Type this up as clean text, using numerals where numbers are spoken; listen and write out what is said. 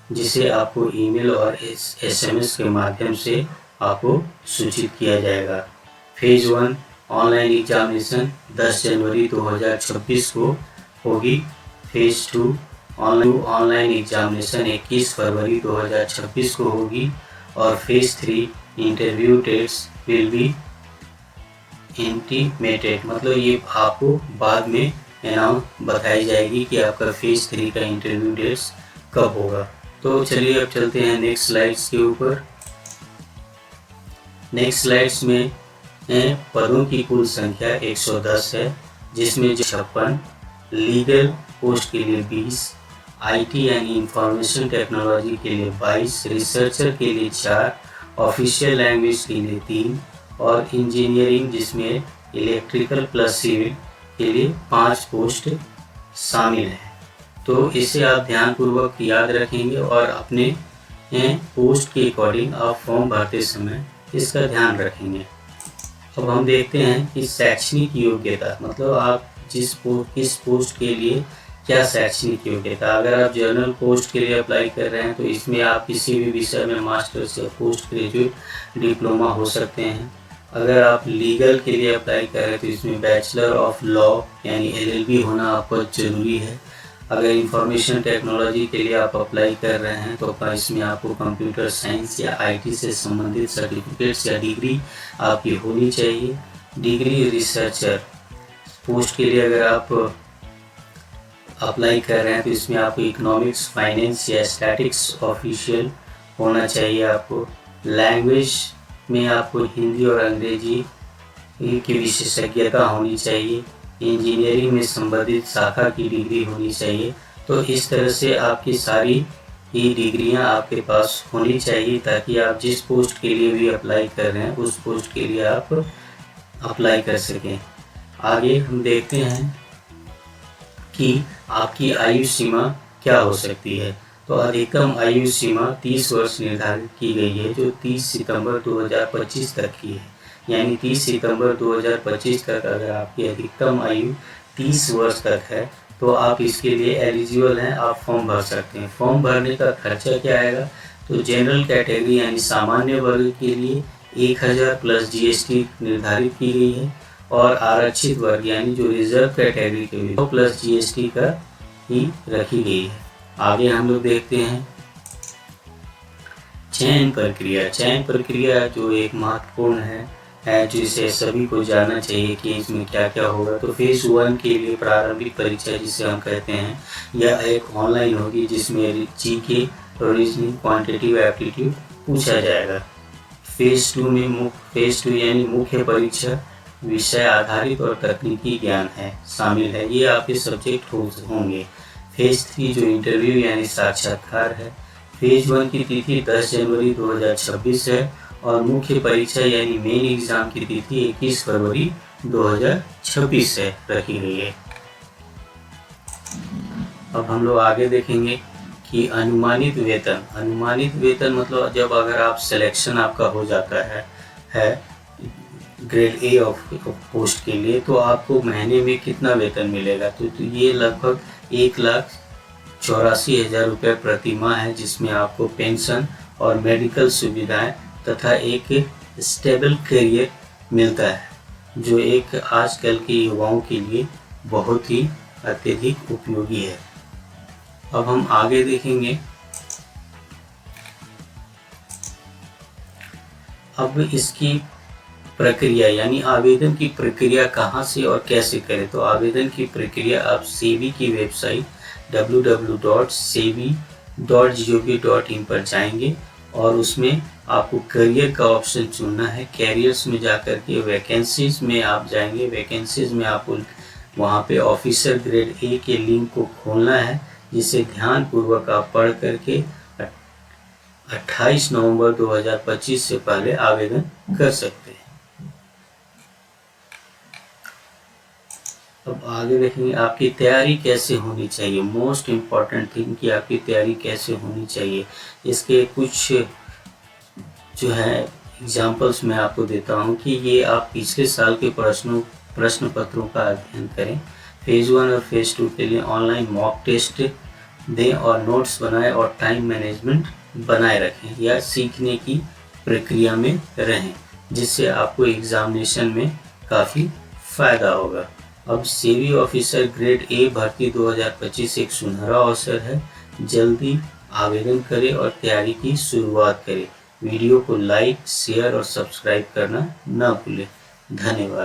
जिसे आपको ईमेल और SMS के माध्यम से आपको सूचित किया जाएगा। फेज 1 ऑनलाइन एग्जामिनेशन 10 जनवरी 2026 को होगी। फेज 2 ऑनलाइन एग्जामिनेशन 21 फरवरी 2026 को होगी। और phase 3 interview dates will be intimated, मतलब ये आपको बाद में बताई जाएगी कि आपका फेज 3 का इंटरव्यू डेट्स कब होगा। तो चलिए अब चलते हैं नेक्स्ट स्लाइड्स के ऊपर। नेक्स्ट स्लाइड्स में पदों की कुल संख्या 110 है, जिसमें 56 लीगल पोस्ट के लिए 20, IT यानी इंफॉर्मेशन टेक्नोलॉजी के लिए 22, रिसर्चर के लिए 4, ऑफिशियल लैंग्वेज के लिए 3 और इंजीनियरिंग जिसमें इलेक्ट्रिकल प्लस सिविल के लिए 5 पोस्ट शामिल है। तो इसे आप ध्यानपूर्वक याद रखेंगे और अपने पोस्ट के अकॉर्डिंग आप फॉर्म भरते समय इसका ध्यान रखेंगे। अब हम देखते हैं कि शैक्षणिक योग्यता, मतलब आप किस पोस्ट के लिए क्या शैक्षणिक योग्यता। अगर आप जनरल पोस्ट के लिए अप्लाई कर रहे हैं तो इसमें आप किसी भी विषय में मास्टर्स या पोस्ट ग्रेजुएट डिप्लोमा हो सकते हैं। अगर आप लीगल के लिए अप्लाई कर रहे हैं तो इसमें बैचलर ऑफ लॉ यानी LLB होना आपको जरूरी है। अगर इंफॉर्मेशन टेक्नोलॉजी के लिए आप अप्लाई कर रहे हैं तो इसमें आपको कंप्यूटर साइंस या IT से संबंधित सर्टिफिकेट्स या डिग्री आपकी होनी चाहिए। डिग्री रिसर्चर पोस्ट के लिए अगर आप अप्लाई कर रहे हैं तो इसमें आपको इकोनॉमिक्स, फाइनेंस या स्टैटिक्स ऑफिशियल होना चाहिए। आपको लैंग्वेज में आपको हिंदी और अंग्रेजी की विशेषज्ञता होनी चाहिए। इंजीनियरिंग में संबंधित शाखा की डिग्री होनी चाहिए। तो इस तरह से आपकी सारी ये डिग्रियां आपके पास होनी चाहिए ताकि आप जिस पोस्ट के लिए भी अप्लाई कर रहे हैं उस पोस्ट के लिए आप अप्लाई कर सकें। आगे हम देखते हैं कि आपकी आयु सीमा क्या हो सकती है। तो अधिकतम आयु सीमा 30 वर्ष निर्धारित की गई है, जो 30 सितंबर 2025 तक की है। यानी 30 सितंबर 2025 तक अगर आपकी अधिकतम आयु 30 वर्ष तक है तो आप इसके लिए एलिजिबल हैं, आप फॉर्म भर सकते हैं। फॉर्म भरने का खर्चा क्या आएगा, तो जनरल कैटेगरी यानी सामान्य वर्ग के लिए 1000 प्लस GST निर्धारित की गई है और आरक्षित वर्ग यानी जो रिजर्व कैटेगरी के लिए 100 प्लस GST का ही रखी गई है। आगे हम लोग देखते हैं चयन प्रक्रिया। चयन प्रक्रिया जो एक महत्वपूर्ण है जिसे सभी को जानना चाहिए कि इसमें क्या क्या होगा। तो फेज 1 के लिए प्रारंभिक परीक्षा जिसे हम कहते हैं यह एक ऑनलाइन होगी, जिसमें GK, रीजनिंग, क्वांटिटेटिव एप्टीट्यूड पूछा जाएगा। फेज 2 यानी मुख्य परीक्षा विषय आधारित और तकनीकी ज्ञान है शामिल है, ये आपके सब्जेक्ट होंगे। फेज 3 जो इंटरव्यू यानी साक्षात्कार है। फेज 1 की तिथि 10 जनवरी 2026 है और मुख्य परीक्षा यानी मेन एग्जाम की तिथि 21 फरवरी 2026 से रखी गई है। अब हम लोग आगे देखेंगे कि अनुमानित वेतन। अनुमानित वेतन मतलब जब अगर आप सिलेक्शन आपका हो जाता है ग्रेड A ऑफ पोस्ट के लिए तो आपको महीने में कितना वेतन मिलेगा, तो ये लगभग 1,84,000 रुपये प्रति माह है, जिसमें आपको पेंशन और मेडिकल सुविधाएं तथा एक स्टेबल करियर मिलता है, जो एक आजकल के युवाओं के लिए बहुत ही अत्यधिक उपयोगी है। अब हम आगे देखेंगे अब इसकी प्रक्रिया यानी आवेदन की प्रक्रिया कहाँ से और कैसे करें। तो आवेदन की प्रक्रिया आप सेबी की वेबसाइट www.sebi.gov.in पर जाएंगे और उसमें आपको करियर का ऑप्शन चुनना है। कैरियर्स में जाकर के वैकेंसीज में आप जाएंगे। वैकेंसीज में आपको वहाँ पे ऑफिसर ग्रेड A के लिंक को खोलना है, जिसे ध्यानपूर्वक आप पढ़ करके 28 नवंबर 2025 से पहले आवेदन कर सकते हैं। अब आगे देखेंगे आपकी तैयारी कैसे होनी चाहिए। मोस्ट इम्पॉर्टेंट थिंग कि आपकी तैयारी कैसे होनी चाहिए। इसके कुछ जो है एग्जाम्पल्स मैं आपको देता हूँ कि ये आप पिछले साल के प्रश्न पत्रों का अध्ययन करें। फेज 1 और फेज 2 के लिए ऑनलाइन मॉक टेस्ट दें और नोट्स बनाएं और टाइम मैनेजमेंट बनाए रखें या सीखने की प्रक्रिया में रहें, जिससे आपको एग्जामिनेशन में काफ़ी फ़ायदा होगा। अब सेवी ऑफिसर ग्रेड ए भर्ती 2025 एक सुनहरा अवसर है। जल्दी आवेदन करें और तैयारी की शुरुआत करें। वीडियो को लाइक, शेयर और सब्सक्राइब करना न भूलें। धन्यवाद।